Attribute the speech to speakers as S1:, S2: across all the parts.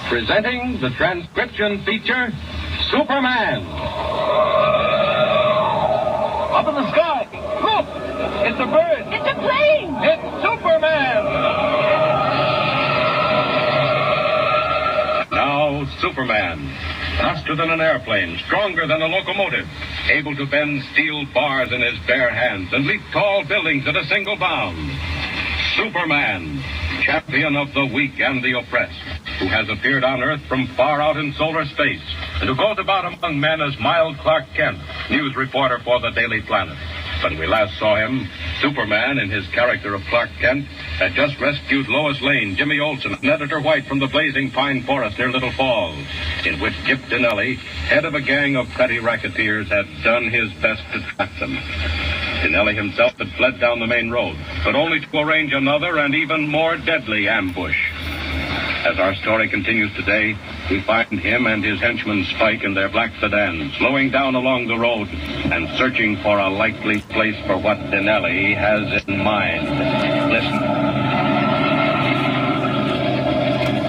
S1: presenting the transcription feature, Superman. Up in the sky. Look! It's a bird.
S2: It's a plane.
S1: It's Superman. Now, Superman. Faster than an airplane, stronger than a locomotive, able to bend steel bars in his bare hands and leap tall buildings at a single bound. Superman, champion of the weak and the oppressed, who has appeared on Earth from far out in solar space, and who goes about among men as mild Clark Kent, news reporter for the Daily Planet. When we last saw him, Superman, in his character of Clark Kent, had just rescued Lois Lane, Jimmy Olsen, and Editor White from the blazing pine forest near Little Falls, in which Gyp Dinelli, head of a gang of petty racketeers, had done his best to trap them. Dinelli himself had fled down the main road, but only to arrange another and even more deadly ambush. As our story continues today, we find him and his henchman Spike in their black sedan, slowing down along the road and searching for a likely place for what Dinelli has in mind. Listen.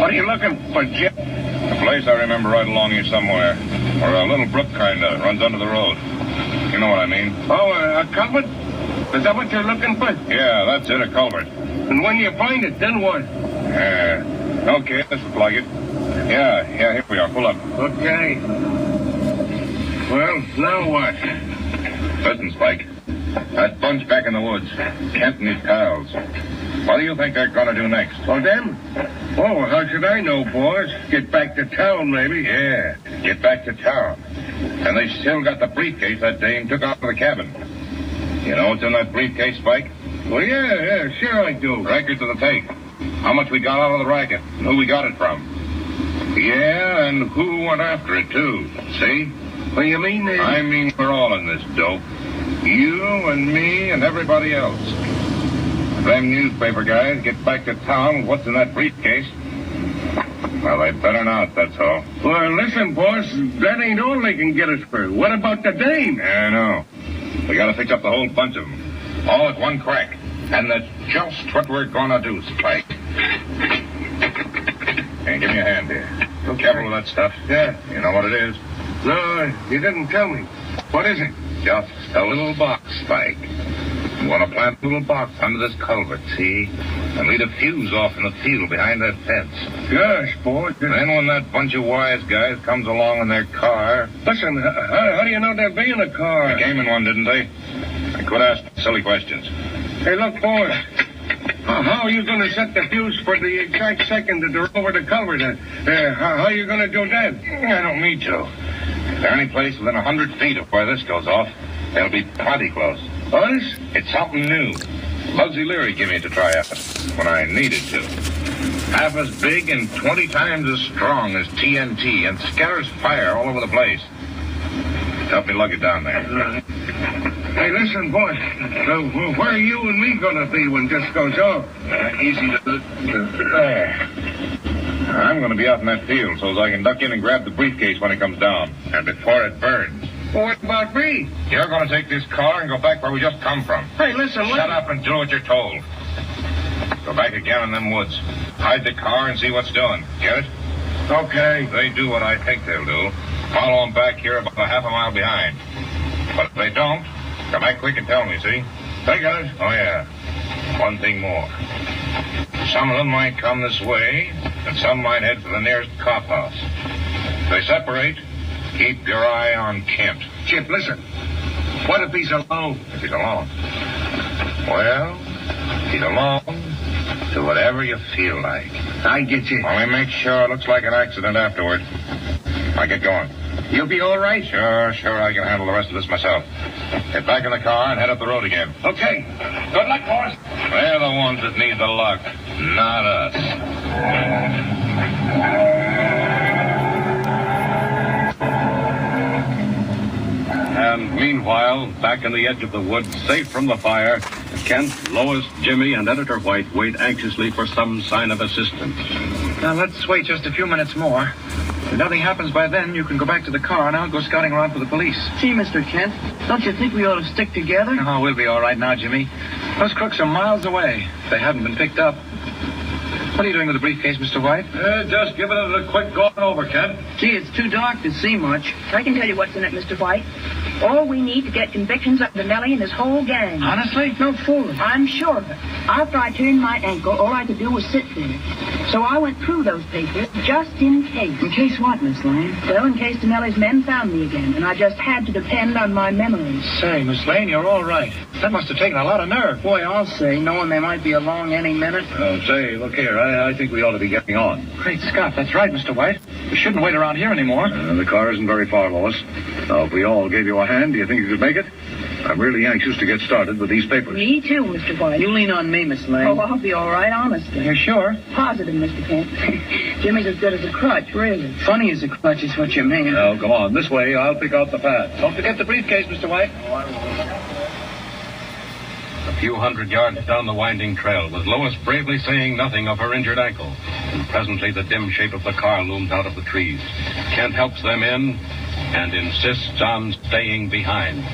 S3: What are you looking for, Gyp? A place I remember right along here somewhere, where a little brook kind of runs under the road. You know what I mean?
S4: Oh, a culvert? Is that what you're looking for?
S3: Yeah, that's it, a culvert.
S4: And when you find it, then what?
S3: Okay, this will plug it. Yeah, here we are. Pull up.
S4: Okay. Well, now what?
S3: Listen, Spike. That bunch back in the woods, Kent and his pals. What do you think they're going to do next?
S4: Oh, them? Oh, how should I know, boss? Get back to town, maybe.
S3: Yeah, get back to town. And they still got the briefcase that dame took out of the cabin. You know what's in that briefcase, Spike?
S4: Well, yeah, sure I do.
S3: Records of the take. How much we got out of the racket, and who we got it from. Yeah, and who went after it, too. See?
S4: What do you mean?
S3: I mean we're all in this dope. You and me and everybody else. If them newspaper guys get back to town with what's in that briefcase, well, they better not, that's all.
S4: Well, listen, boss, that ain't all they can get us for. What about the dame?
S3: Yeah, I know. We gotta fix up the whole bunch of them. All at one crack. And that's just what we're gonna do, Spike. Hey, give me a hand here.
S4: Okay.
S3: Careful with that stuff.
S4: Yeah.
S3: You know what it is?
S4: No, you didn't tell me. What is it?
S3: Just a little box, Spike. You want to plant a little box under this culvert, see? And lead a fuse off in the field behind that fence.
S4: Gosh, boy.
S3: Then when that bunch of wise guys comes along in their car...
S4: Listen, how do you know they'll be in a car?
S3: They came in one, didn't they? I quit asking silly questions.
S4: Hey, look, boys. How are you going to set the fuse for the exact second that they're over the culvert? How are you going to do that?
S3: I don't need to. If they're any place within 100 feet of where this goes off, they'll be plenty close.
S4: Honest?
S3: It's something new. Bugsy Leary gave me it to try out when I needed to. Half as big and 20 times as strong as TNT and scatters fire all over the place. Help me lug it down there.
S4: Hey, listen, boy. Where are you and me going to be when this goes off?
S3: Easy to do. There. I'm going to be out in that field so as I can duck in and grab the briefcase when it comes down. And before it burns.
S4: Well, what about me?
S3: You're going to take this car and go back where we just come from.
S4: Hey, listen,
S3: Shut up and do what you're told. Go back again in them woods. Hide the car and see what's doing. Get it?
S4: Okay.
S3: If they do what I think they'll do, follow them back here about a half a mile behind. But if they don't, come back quick and tell me, see?
S4: I got it.
S3: Oh, yeah. One thing more. Some of them might come this way, and some might head for the nearest cop house. If they separate, keep your eye on Kent.
S4: Chip, listen. What if he's alone?
S3: If he's alone? Well, he's alone to whatever you feel like.
S4: I get you.
S3: Only make sure it looks like an accident afterward. I get going.
S4: You'll be all right?
S3: Sure, I can handle the rest of this myself. Get back in the car and head up the road again.
S4: Okay. Good luck, boys.
S3: They're the ones that need the luck, not us.
S1: And meanwhile, back in the edge of the woods, safe from the fire, Kent, Lois, Jimmy, and Editor White wait anxiously for some sign of assistance.
S5: Now, let's wait just a few minutes more. If nothing happens by then, you can go back to the car, and I'll go scouting around for the police.
S2: Gee, Mr. Kent, don't you think we ought to stick together?
S5: Oh, we'll be all right now, Jimmy. Those crooks are miles away. They haven't been picked up. What are you doing with the briefcase, Mr. White?
S3: Just giving it a quick going over, Kent.
S2: Gee, it's too dark to see much.
S6: I can tell you what's in it, Mr. White. All we need to get convictions of Nellie and his whole gang.
S5: Honestly?
S2: No fooling.
S6: I'm sure of it. After I turned my ankle, all I could do was sit there. So I went through those papers just in case.
S2: In case what, Miss Lane?
S6: Well, in case Denelli's men found me again, and I just had to depend on my memories.
S5: Say, Miss Lane, you're all right. That must have taken a lot of nerve.
S2: Boy, I'll say, knowing they might be along any minute.
S3: Say, look here, I think we ought to be getting on.
S5: Great Scott, that's right, Mr. White. We shouldn't wait around here anymore.
S3: The car isn't very far, Lois. Now, if we all gave you a hand, do you think you could make it? I'm really anxious to get started with these papers.
S6: Me too, Mr. White.
S2: You lean on me, Miss Lane.
S6: Oh, I'll be all right, honestly.
S5: You're sure?
S6: Positive, Mr. Kent. Jimmy's as good as a crutch, really.
S2: Funny as a clutch is what you mean.
S3: Now, come on, this way. I'll pick out the pad.
S5: Don't forget the briefcase, Mr. White.
S1: A few hundred yards down the winding trail, with Lois bravely saying nothing of her injured ankle. And presently the dim shape of the car looms out of the trees. Kent helps them in and insists on staying behind.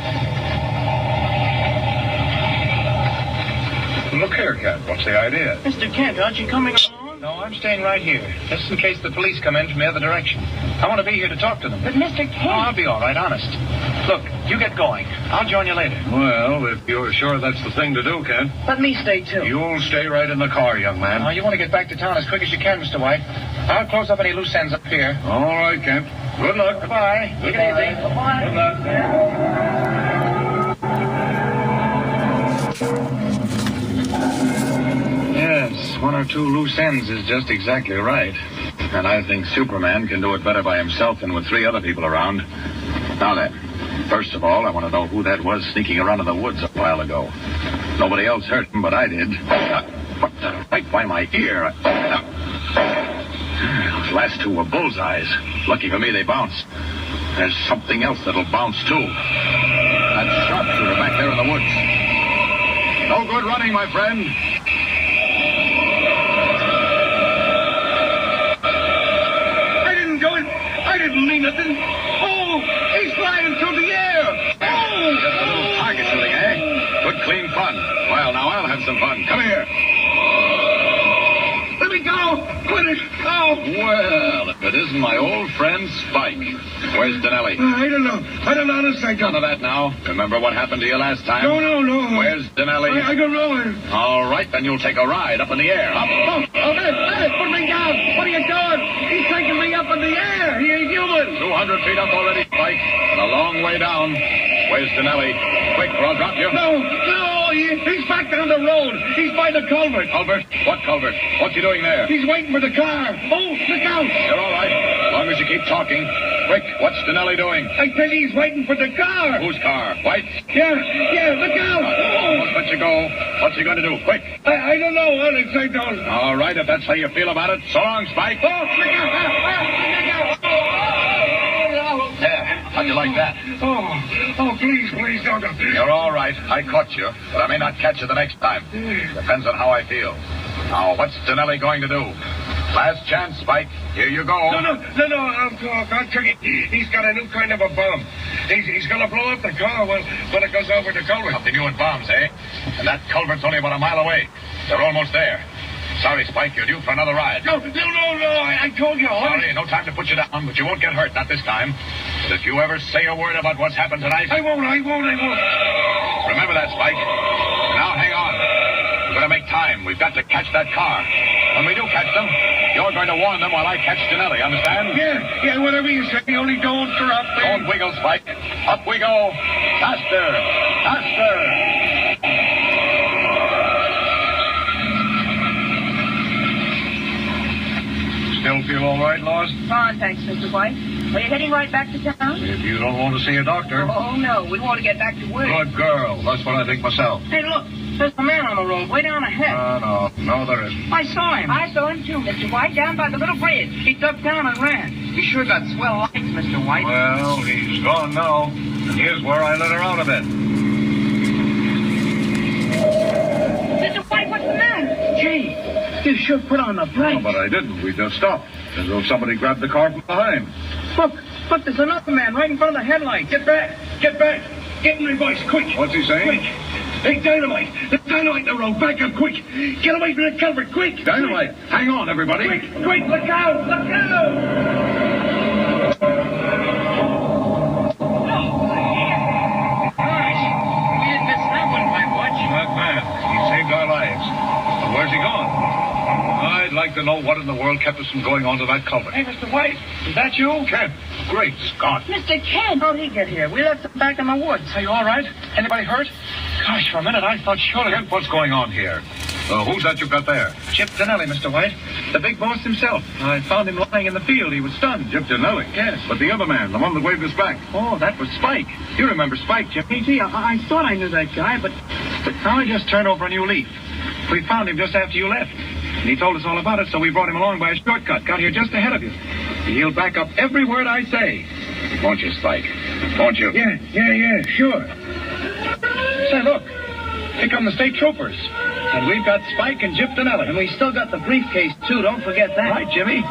S3: Look here, Kent. What's the idea?
S2: Mr. Kent, aren't you coming along?
S5: No, I'm staying right here, just in case the police come in from the other direction. I want to be here to talk to them.
S6: But, Mr. Kent...
S5: Oh, I'll be all right, honest. Look, you get going. I'll join you later.
S3: Well, if you're sure that's the thing to do, Kent.
S2: Let me stay, too.
S3: You'll stay right in the car, young man.
S5: Now, you want to get back to town as quick as you can, Mr. White. I'll close up any loose ends up here.
S3: All right, Kent. Good luck.
S5: Goodbye. Take it easy.
S6: Bye-bye.
S3: Good luck.
S5: Yes, one or two loose ends is just exactly right.
S3: And I think Superman can do it better by himself than with 3 other people around. Now then, first of all, I want to know who that was sneaking around in the woods a while ago. Nobody else hurt him, but I did. What the? Right by my ear. Those last 2 were bullseyes. Lucky for me, they bounced. There's something else that'll bounce, too. That sharpshooter back there in the woods. No good running, my friend.
S4: I didn't mean nothing. Oh, he's flying through the air. Oh!
S3: Just a little target shooting, eh? Good, clean fun. Well, now I'll have some fun. Come here.
S4: Let me go. Quit it. Oh.
S3: Well, if it isn't my old friend Spike. Where's Denelli?
S4: I don't know. Honestly, I don't.
S3: None of that now. Remember what happened to you last time?
S4: No.
S3: Where's Denelli?
S4: I don't know.
S3: All right, then you'll take a ride up in the air. Up.
S4: Hey, put me down. What are you doing? He's taking me up in the air. He ain't human.
S3: 200 feet up already, Spike. And a long way down. Where's Denelli? Quick, or I'll drop you.
S4: No, he's back down the road. He's by the culvert.
S3: Culvert? What culvert? What's he doing there?
S4: He's waiting for the car. Oh, look out.
S3: You're all right. As long as you keep talking. Quick, what's Denelli doing?
S4: I tell you, he's waiting for the car.
S3: Whose car? White's?
S4: Yeah, look out.
S3: Almost let you go. What's he going to do? Quick.
S4: I don't know, Alex. I don't.
S3: All right, if that's how you feel about it. So long, Spike.
S4: Oh, look out.
S3: There. How'd you like that?
S4: Oh, please, don't.
S3: You're all right. I caught you, but I may not catch you the next time. Depends on how I feel. Now, what's Denelli going to do? Last chance, Spike. Here you go.
S4: No, I'll tell you. He's got a new kind of a bomb. He's going to blow up the car when it goes over the culvert.
S3: Something new with bombs, eh? And that culvert's only about a mile away. They're almost there. Sorry, Spike, you're due for another ride.
S4: No, I told you.
S3: Sorry, no time to put you down, but you won't get hurt, not this time. But if you ever say a word about what's happened tonight...
S4: I won't.
S3: Remember that, Spike. Now, hang on. We're going to make time. We've got to catch that car. When we do catch them, you're going to warn them while I catch Denelli, understand?
S4: Yeah, whatever you say. Only don't interrupt me.
S3: Don't wiggle, Spike. Up we go. Faster. Still feel all right, Lois?
S6: Fine, thanks, Mr. White. Are you heading right back to town?
S3: If you don't want to see a doctor.
S6: Oh, no. We want to get back to work.
S3: Good girl. That's what I think myself.
S2: Hey, look. There's a man on the road way down ahead.
S3: No, there isn't.
S2: I saw him.
S6: I saw him, too, Mr. White, down by the little bridge.
S2: He ducked down and ran. He sure got swell lights, Mr. White.
S3: Well, he's gone now. And here's where I let her out of it.
S6: Mr. White, what's the matter?
S2: Gee, you sure put on the brakes.
S3: No, but I didn't. We just stopped. As though somebody grabbed the car from behind.
S2: Look, there's another man right in front of the headlight.
S4: Get back. Get in my voice, quick.
S3: What's he saying?
S4: Quick. Hey, Dynamite! There's dynamite in the road. Back up, quick! Get away from the culvert, quick!
S3: Dynamite! Hang on, everybody!
S4: Quick, look out! Look out!
S3: That man, he saved our lives. But where's he gone? I'd like to know what in the world kept us from going onto that culvert.
S5: Hey, Mr. White, is that you?
S3: Kent, great Scott.
S6: Mr. Kent!
S2: How'd he get here? We left him back in the woods.
S5: Are you all right? Anybody hurt? Gosh, for a minute I thought surely...
S3: Kent, what's going on here? Who's that you've got there?
S5: Chip Dinelli, Mr. White. The big boss himself. I found him lying in the field. He was stunned.
S3: Chip Dinelli?
S5: Yes.
S3: But the other man, the one that waved us back.
S5: Oh, that was Spike. You remember Spike, Jimmy?
S6: Gee, I thought I knew that guy, but
S5: Now I just turned over a new leaf. We found him just after you left. And he told us all about it, so we brought him along by a shortcut. Got here just ahead of you. He'll back up every word I say.
S3: Won't you, Spike? Won't you?
S4: Yeah, sure.
S5: Say, look. Here come the state troopers. And we've got Spike and Chip Dinelli.
S2: And we still got the briefcase, too. Don't forget that.
S5: Right, Jimmy.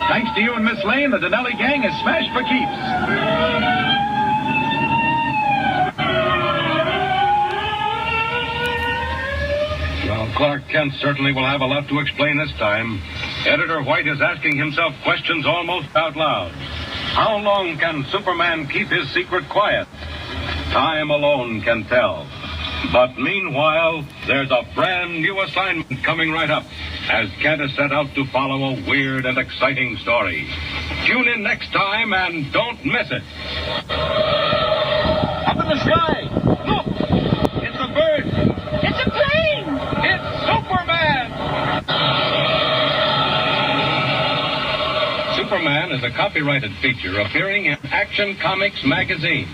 S5: Thanks to you and Miss Lane, the Dinelli gang is smashed for keeps.
S1: Well, Clark Kent certainly will have a lot to explain this time. Editor White is asking himself questions almost out loud. How long can Superman keep his secret quiet? Time alone can tell. But meanwhile, there's a brand new assignment coming right up as Kent is set out to follow a weird and exciting story. Tune in next time and don't miss it.
S3: Up in the sky! Look! It's a bird!
S6: it's a plane!
S3: It's Superman!
S1: Superman is a copyrighted feature appearing in Action Comics magazine.